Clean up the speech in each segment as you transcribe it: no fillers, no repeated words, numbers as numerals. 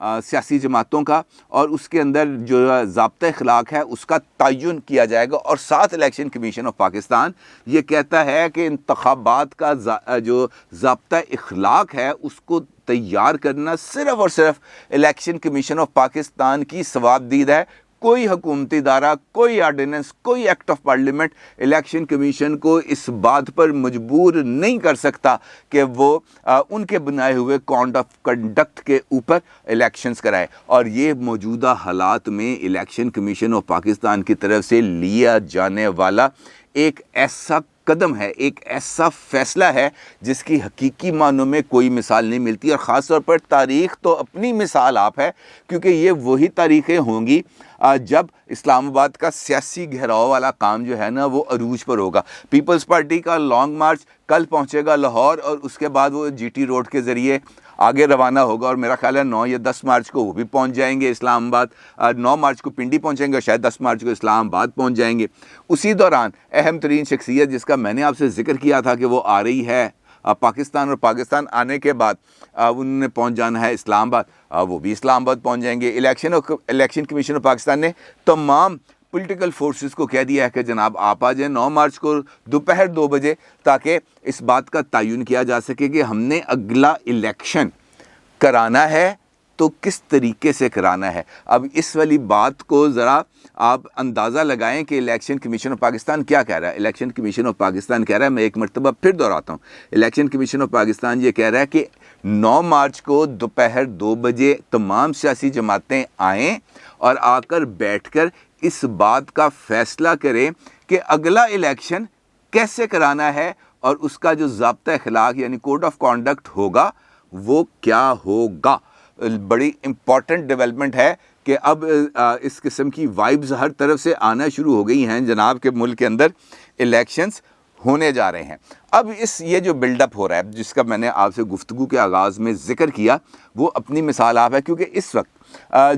سیاسی جماعتوں کا اور اس کے اندر جو ضابطۂ اخلاق ہے اس کا تعین کیا جائے گا، اور ساتھ الیکشن کمیشن آف پاکستان یہ کہتا ہے کہ انتخابات کا جو ضابطۂ اخلاق ہے اس کو تیار کرنا صرف اور صرف الیکشن کمیشن آف پاکستان کی ثوابدید ہے۔ کوئی حکومتی ادارہ، کوئی آرڈیننس، کوئی act of parliament election commission کو اس بات پر مجبور نہیں کر سکتا کہ وہ ان کے بنائے ہوئے کوڈ آف کنڈکٹ کے اوپر الیکشنز کرائے۔ اور یہ موجودہ حالات میں الیکشن کمیشن آف پاکستان کی طرف سے لیا جانے والا ایک ایسا قدم ہے، ایک ایسا فیصلہ ہے جس کی حقیقی معنوں میں کوئی مثال نہیں ملتی، اور خاص طور پر تاریخ تو اپنی مثال آپ ہے، کیونکہ یہ وہی تاریخیں ہوں گی جب اسلام آباد کا سیاسی گھیراؤ والا کام جو ہے نا وہ عروج پر ہوگا۔ پیپلز پارٹی کا لانگ مارچ کل پہنچے گا لاہور، اور اس کے بعد وہ جی ٹی روڈ کے ذریعے آگے روانہ ہوگا، اور میرا خیال ہے 9 یا 10 مارچ کو وہ بھی پہنچ جائیں گے اسلام آباد، 9 مارچ کو پنڈی پہنچیں گے اور شاید 10 مارچ کو اسلام آباد پہنچ جائیں گے۔ اسی دوران اہم ترین شخصیت جس کا میں نے آپ سے ذکر کیا تھا کہ وہ آ رہی ہے پاکستان، اور پاکستان آنے کے بعد انہوں نے پہنچ جانا ہے اسلام آباد، وہ بھی اسلام آباد پہنچ جائیں گے۔ الیکشن کمیشن آف پاکستان نے تمام پولیٹیکل فورسز کو کہہ دیا ہے کہ جناب آپ آ جائیں 9 مارچ کو دوپہر 2 بجے، تاکہ اس بات کا تعین کیا جا سکے کہ ہم نے اگلا الیکشن کرانا ہے تو کس طریقے سے کرانا ہے۔ اب اس والی بات کو ذرا آپ اندازہ لگائیں کہ الیکشن کمیشن آف پاکستان کیا کہہ رہا ہے۔ الیکشن کمیشن آف پاکستان کہہ رہا ہے، میں ایک مرتبہ پھر دہراتا ہوں، الیکشن کمیشن آف پاکستان یہ کہہ رہا ہے کہ 9 مارچ کو دوپہر 2 بجے تمام سیاسی جماعتیں آئیں اور آ کر بیٹھ کر اس بات کا فیصلہ کریں کہ اگلا الیکشن کیسے کرانا ہے، اور اس کا جو ضابطہ اخلاق یعنی کوڈ آف کانڈکٹ ہوگا وہ کیا ہوگا۔ بڑی امپورٹنٹ ڈیولپمنٹ ہے کہ اب اس قسم کی وائبز ہر طرف سے آنا شروع ہو گئی ہیں جناب کہ ملک کے اندر الیکشنز ہونے جا رہے ہیں۔ اب یہ جو بلڈ اپ ہو رہا ہے جس کا میں نے آپ سے گفتگو کے آغاز میں ذکر کیا، وہ اپنی مثال آپ ہے، کیونکہ اس وقت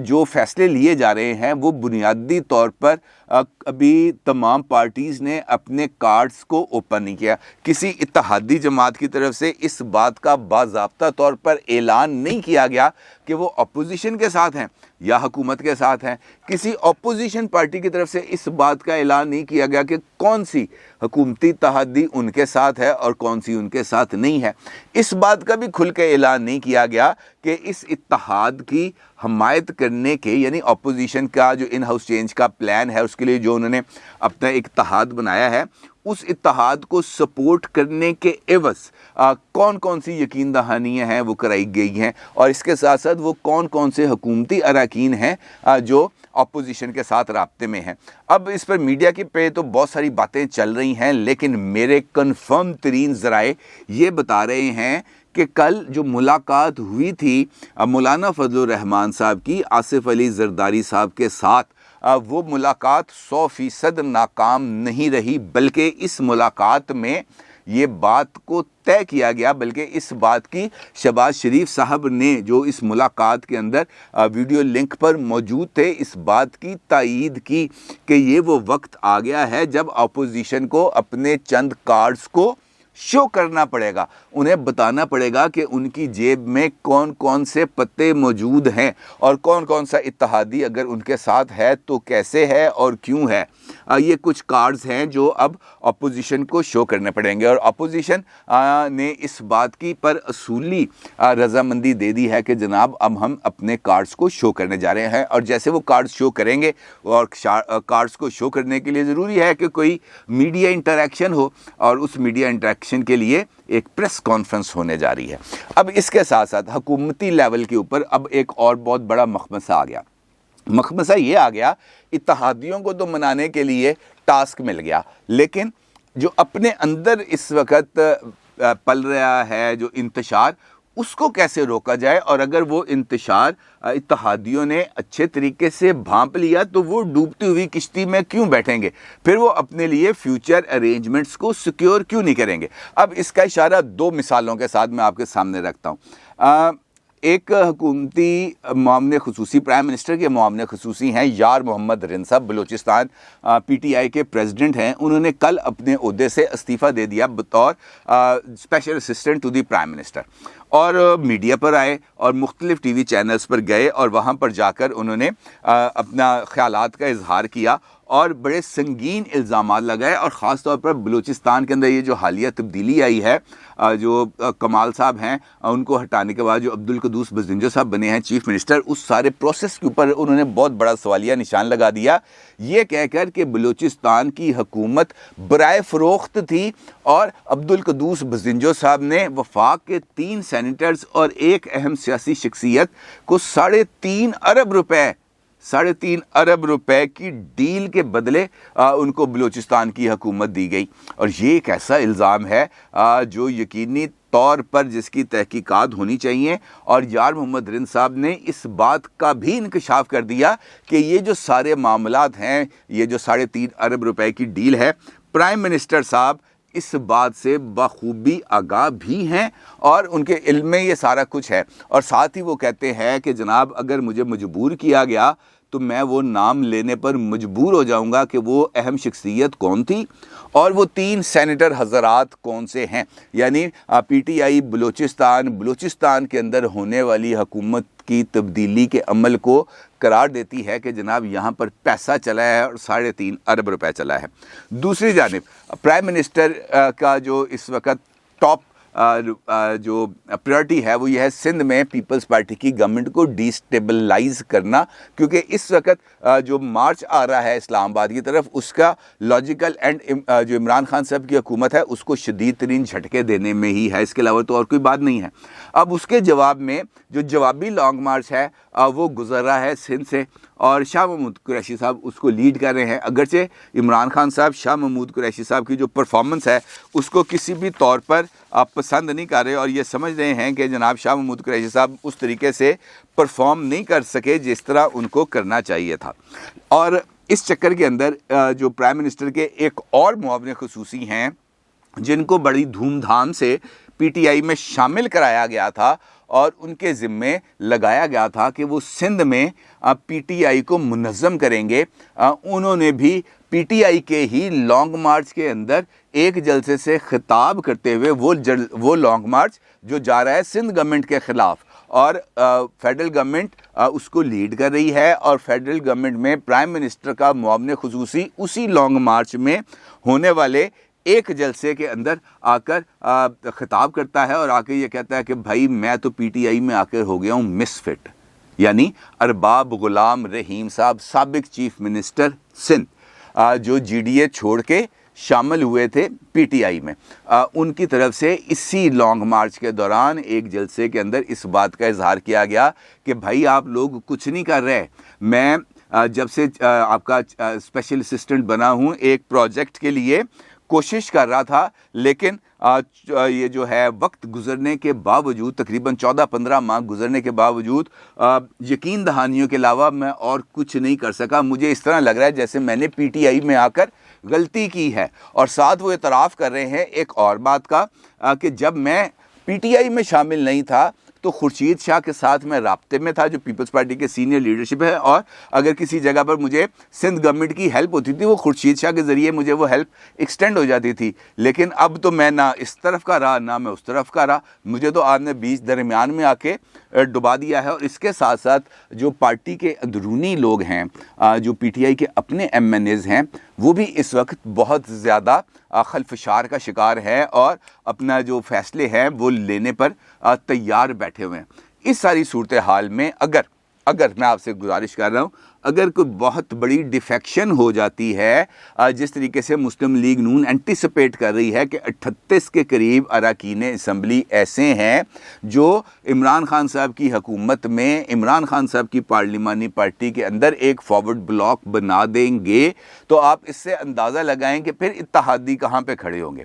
جو فیصلے لیے جا رہے ہیں وہ بنیادی طور پر ابھی تمام پارٹیز نے اپنے کارڈز کو اوپن نہیں کیا۔ کسی اتحادی جماعت کی طرف سے اس بات کا باضابطہ طور پر اعلان نہیں کیا گیا کہ وہ اپوزیشن کے ساتھ ہیں یا حکومت کے ساتھ ہیں۔ کسی اپوزیشن پارٹی کی طرف سے اس بات کا اعلان نہیں کیا گیا کہ کون سی حکومتی اتحادی ان کے ساتھ ہے اور کون سی ان کے ساتھ نہیں ہے۔ اس بات کا بھی کھل کے اعلان نہیں کیا گیا کہ اس اتحاد کی حمایت کرنے کے، یعنی اپوزیشن کا جو ان ہاؤس چینج کا پلان ہے اس کے لیے جو انہوں نے اپنا ایک اتحاد بنایا ہے، اس اتحاد کو سپورٹ کرنے کے عوض کون کون سی یقین دہانیاں ہیں وہ کرائی گئی ہیں، اور اس کے ساتھ ساتھ وہ کون کون سے حکومتی اراکین ہیں جو اپوزیشن کے ساتھ رابطے میں ہیں۔ اب اس پر میڈیا کے پہ تو بہت ساری باتیں چل رہی ہیں، لیکن میرے کنفرم ترین ذرائع یہ بتا رہے ہیں کہ کل جو ملاقات ہوئی تھی مولانا فضل الرحمان صاحب کی آصف علی زرداری صاحب کے ساتھ، وہ ملاقات 100% ناکام نہیں رہی، بلکہ اس ملاقات میں یہ بات کو طے کیا گیا، بلکہ اس بات کی شہباز شریف صاحب نے جو اس ملاقات کے اندر ویڈیو لنک پر موجود تھے اس بات کی تائید کی کہ یہ وہ وقت آ گیا ہے جب اپوزیشن کو اپنے چند کارڈز کو شو کرنا پڑے گا، انہیں بتانا پڑے گا کہ ان کی جیب میں کون کون سے پتے موجود ہیں اور کون کون سا اتحادی اگر ان کے ساتھ ہے تو کیسے ہے اور کیوں ہے۔ یہ کچھ کارڈز ہیں جو اب اپوزیشن کو شو کرنے پڑیں گے، اور اپوزیشن نے اس بات کی پر اصولی رضامندی دے دی ہے کہ جناب اب ہم اپنے کارڈز کو شو کرنے جا رہے ہیں، اور جیسے وہ کارڈز شو کریں گے، اور کارڈز کو شو کرنے کے لیے ضروری ہے کہ کوئی میڈیا انٹریکشن ہو، اور اس میڈیا انٹریکشن کے لیے ایک پریس کانفرنس ہونے جا رہی ہے۔ اب اس کے ساتھ ساتھ حکومتی لیول کے اوپر اب ایک اور بہت بڑا مخمصہ آ گیا۔ مخمصہ یہ آ گیا، اتحادیوں کو تو منانے کے لیے ٹاسک مل گیا، لیکن جو اپنے اندر اس وقت پل رہا ہے جو انتشار، اس کو کیسے روکا جائے، اور اگر وہ انتشار اتحادیوں نے اچھے طریقے سے بھانپ لیا تو وہ ڈوبتی ہوئی کشتی میں کیوں بیٹھیں گے، پھر وہ اپنے لیے فیوچر ارینجمنٹس کو سیکیور کیوں نہیں کریں گے۔ اب اس کا اشارہ 2 مثالوں کے ساتھ میں آپ کے سامنے رکھتا ہوں۔ ایک حکومتی معاون خصوصی پرائم منسٹر کے معاون خصوصی ہیں یار محمد رنسب، بلوچستان پی ٹی آئی کے پریزیڈنٹ ہیں. انہوں نے کل اپنے عہدے سے استعفیٰ دے دیا بطور special assistant to the prime minister, اور میڈیا پر آئے اور مختلف ٹی وی چینلز پر گئے اور وہاں پر جا کر انہوں نے اپنا خیالات کا اظہار کیا اور بڑے سنگین الزامات لگائے. اور خاص طور پر بلوچستان کے اندر یہ جو حالیہ تبدیلی آئی ہے، جو کمال صاحب ہیں ان کو ہٹانے کے بعد جو عبدالقدوس بزنجو صاحب بنے ہیں چیف منسٹر، اس سارے پروسیس کے اوپر انہوں نے بہت بڑا سوالیہ نشان لگا دیا، یہ کہہ کر کہ بلوچستان کی حکومت برائے فروخت تھی اور عبدالقدوس بزنجو صاحب نے وفاق کے 3 سینیٹرز اور ایک اہم سیاسی شخصیت کو 3.5 ارب روپے کی ڈیل کے بدلے ان کو بلوچستان کی حکومت دی گئی. اور یہ ایک ایسا الزام ہے جو یقینی طور پر جس کی تحقیقات ہونی چاہیے. اور یار محمد رن صاحب نے اس بات کا بھی انکشاف کر دیا کہ یہ جو سارے معاملات ہیں، یہ جو 3.5 ارب روپے کی ڈیل ہے، پرائم منسٹر صاحب اس بات سے بخوبی آگاہ بھی ہیں اور ان کے علم میں یہ سارا کچھ ہے. اور ساتھ ہی وہ کہتے ہیں کہ جناب اگر مجھے مجبور کیا گیا تو میں وہ نام لینے پر مجبور ہو جاؤں گا کہ وہ اہم شخصیت کون تھی اور وہ 3 سینیٹر حضرات کون سے ہیں. یعنی پی ٹی آئی بلوچستان کے اندر ہونے والی حکومت کی تبدیلی کے عمل کو قرار دیتی ہے کہ جناب یہاں پر پیسہ چلا ہے اور 3.5 ارب روپے چلا ہے. دوسری جانب پرائم منسٹر کا جو اس وقت ٹاپ جو پریورٹی ہے وہ یہ ہے سندھ میں پیپلز پارٹی کی گورنمنٹ کو ڈی سٹیبلائز کرنا، کیونکہ اس وقت جو مارچ آ رہا ہے اسلام آباد کی طرف، اس کا لاجیکل اینڈ جو عمران خان صاحب کی حکومت ہے اس کو شدید ترین جھٹکے دینے میں ہی ہے، اس کے علاوہ تو اور کوئی بات نہیں ہے. اب اس کے جواب میں جو جوابی لانگ مارچ ہے وہ گزر رہا ہے سندھ سے، اور شاہ محمود قریشی صاحب اس کو لیڈ کر رہے ہیں. اگرچہ عمران خان صاحب شاہ محمود قریشی صاحب کی جو پرفارمنس ہے اس کو کسی بھی طور پر پسند نہیں کر رہے اور یہ سمجھ رہے ہیں کہ جناب شاہ محمود قریشی صاحب اس طریقے سے پرفارم نہیں کر سکے جس طرح ان کو کرنا چاہیے تھا. اور اس چکر کے اندر جو پرائم منسٹر کے ایک اور معاون خصوصی ہیں جن کو بڑی دھوم دھام سے پی ٹی آئی میں شامل کرایا گیا تھا اور ان کے ذمے لگایا گیا تھا کہ وہ سندھ میں پی ٹی آئی کو منظم کریں گے، انہوں نے بھی پی ٹی آئی کے ہی لانگ مارچ کے اندر ایک جلسے سے خطاب کرتے ہوئے وہ لانگ مارچ جو جا رہا ہے سندھ گورنمنٹ کے خلاف، اور فیڈرل گورنمنٹ اس کو لیڈ کر رہی ہے، اور فیڈرل گورنمنٹ میں پرائم منسٹر کا معاون خصوصی اسی لانگ مارچ میں ہونے والے ایک جلسے کے اندر آ کر خطاب کرتا ہے اور آ کے یہ کہتا ہے کہ بھائی میں تو پی ٹی آئی میں آ کر ہو گیا ہوں مس فٹ. یعنی ارباب غلام رحیم صاحب سابق چیف منسٹر سندھ جو جی ڈی اے چھوڑ کے شامل ہوئے تھے پی ٹی آئی میں، ان کی طرف سے اسی لانگ مارچ کے دوران ایک جلسے کے اندر اس بات کا اظہار کیا گیا کہ بھائی آپ لوگ کچھ نہیں کر رہے، میں جب سے آپ کا اسپیشل اسسٹنٹ بنا ہوں ایک پروجیکٹ کے لیے کوشش کر رہا تھا، لیکن یہ جو ہے وقت گزرنے کے باوجود تقریباً 14-15 ماہ گزرنے کے باوجود یقین دہانیوں کے علاوہ میں اور کچھ نہیں کر سکا. مجھے اس طرح لگ رہا ہے جیسے میں نے پی ٹی آئی میں آ کر غلطی کی ہے. اور ساتھ وہ اعتراف کر رہے ہیں ایک اور بات کا کہ جب میں پی ٹی آئی میں شامل نہیں تھا تو خورشید شاہ کے ساتھ میں رابطے میں تھا جو پیپلز پارٹی کے سینئر لیڈرشپ ہے، اور اگر کسی جگہ پر مجھے سندھ گورنمنٹ کی ہیلپ ہوتی تھی وہ خورشید شاہ کے ذریعے مجھے وہ ہیلپ ایکسٹینڈ ہو جاتی تھی. لیکن اب تو میں نہ اس طرف کا رہا نہ میں اس طرف کا رہا، مجھے تو آپ نے بیچ درمیان میں آ کے ڈبا دیا ہے. اور اس کے ساتھ ساتھ جو پارٹی کے اندرونی لوگ ہیں، جو پی ٹی آئی کے اپنے ایم این ایز ہیں، وہ بھی اس وقت بہت زیادہ خلفشار کا شکار ہے اور اپنا جو فیصلے ہیں وہ لینے پر تیار بیٹھے ہوئے ہیں. اس ساری صورتحال میں اگر میں آپ سے گزارش کر رہا ہوں، اگر کوئی بہت بڑی ڈیفیکشن ہو جاتی ہے، جس طریقے سے مسلم لیگ نون اینٹیسپیٹ کر رہی ہے کہ 38 کے قریب اراکین اسمبلی ایسے ہیں جو عمران خان صاحب کی حکومت میں عمران خان صاحب کی پارلیمانی پارٹی کے اندر ایک فارورڈ بلاک بنا دیں گے، تو آپ اس سے اندازہ لگائیں کہ پھر اتحادی کہاں پہ کھڑے ہوں گے.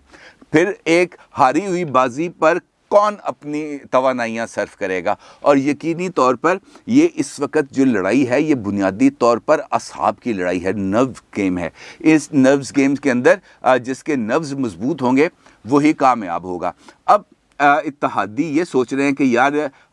پھر ایک ہاری ہوئی بازی پر کون اپنی توانائیاں صرف کرے گا. اور یقینی طور پر یہ اس وقت جو لڑائی ہے یہ بنیادی طور پر اصحاب کی لڑائی ہے، نرو گیم ہے. اس نروز گیم کے اندر جس کے نروز مضبوط ہوں گے وہی کامیاب ہوگا. اب اتحادی یہ سوچ رہے ہیں کہ یار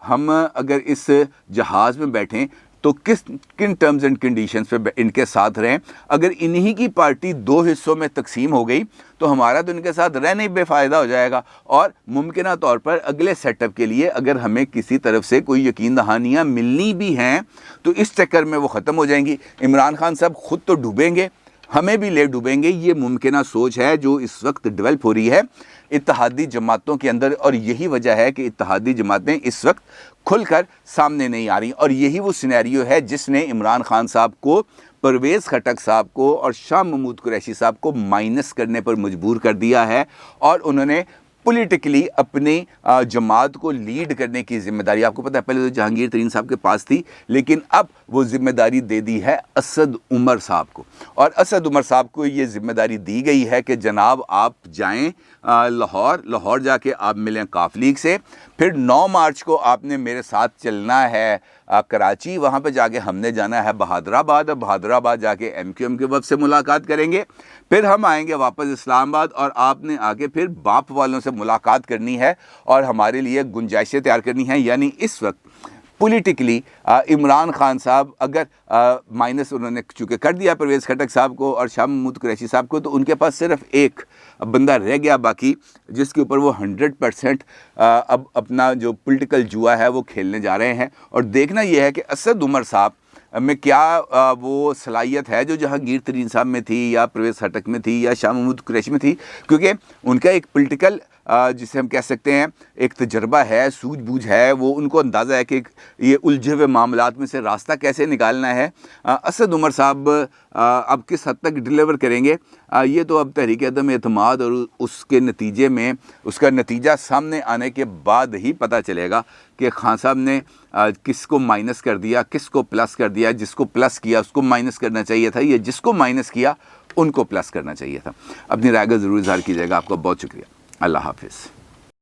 ہم اگر اس جہاز میں بیٹھیں تو کن ٹرمز اینڈ کنڈیشنز پہ ان کے ساتھ رہیں. اگر انہی کی پارٹی 2 حصوں میں تقسیم ہو گئی تو ہمارا تو ان کے ساتھ رہنا ہی بے فائدہ ہو جائے گا, اور ممکنہ طور پر اگلے سیٹ اپ کے لیے اگر ہمیں کسی طرف سے کوئی یقین دہانیاں ملنی بھی ہیں تو اس چکر میں وہ ختم ہو جائیں گی. عمران خان صاحب خود تو ڈوبیں گے, ہمیں بھی لے ڈوبیں گے. یہ ممکنہ سوچ ہے جو اس وقت ڈیولپ ہو رہی ہے اتحادی جماعتوں کے اندر, اور یہی وجہ ہے کہ اتحادی جماعتیں اس وقت کھل کر سامنے نہیں آ رہی, اور یہی وہ سینیریو ہے جس نے عمران خان صاحب کو, پرویز خٹک صاحب کو اور شاہ محمود قریشی صاحب کو مائنس کرنے پر مجبور کر دیا ہے, اور انہوں نے پولیٹیکلی اپنی جماعت کو لیڈ کرنے کی ذمہ داری, آپ کو پتہ ہے پہلے تو جہانگیر ترین صاحب کے پاس تھی, لیکن اب وہ ذمہ داری دے دی ہے اسد عمر صاحب کو, اور اسد عمر صاحب کو یہ ذمہ داری دی گئی ہے کہ جناب آپ جائیں لاہور جا کے آپ ملیں کاف لیگ سے, پھر 9 مارچ کو آپ نے میرے ساتھ چلنا ہے کراچی, وہاں پہ جا کے ہم نے جانا ہے بہادر آباد, اور بہادر آباد جا کے MQM کے وفد سے ملاقات کریں گے, پھر ہم آئیں گے واپس اسلام آباد, اور آپ نے آگے پھر باپ والوں سے ملاقات کرنی ہے اور ہمارے لیے گنجائشیں تیار کرنی ہیں. یعنی اس وقت پولیٹیکلی عمران خان صاحب اگر مائنس انہوں نے چونکہ کر دیا پرویز خٹک صاحب کو اور شاہ محمود قریشی صاحب کو, تو ان کے پاس صرف ایک بندہ رہ گیا باقی جس کے اوپر وہ 100% اب اپنا جو پولیٹیکل جوا ہے وہ کھیلنے جا رہے ہیں. اور دیکھنا یہ ہے کہ اسد عمر صاحب میں کیا وہ صلاحیت ہے جو جہانگیر ترین صاحب میں تھی یا پرویز خٹک میں تھی یا شاہ محمود قریشی میں تھی, کیونکہ ان کا ایک پولیٹیکل جسے ہم کہہ سکتے ہیں ایک تجربہ ہے, سوجھ بوجھ ہے, وہ ان کو اندازہ ہے کہ یہ الجھے ہوئے معاملات میں سے راستہ کیسے نکالنا ہے. اسد عمر صاحب اب کس حد تک ڈیلیور کریں گے یہ تو اب تحریک عدم اعتماد اور اس کے نتیجے میں اس کا نتیجہ سامنے آنے کے بعد ہی پتہ چلے گا کہ خان صاحب نے کس کو مائنس کر دیا, کس کو پلس کر دیا. جس کو پلس کیا اس کو مائنس کرنا چاہیے تھا, یا جس کو مائنس کیا ان کو پلس کرنا چاہیے تھا. اپنی رائے کا ضرور اظہار کیجیے گا. آپ کا بہت شکریہ. اللہ حافظ.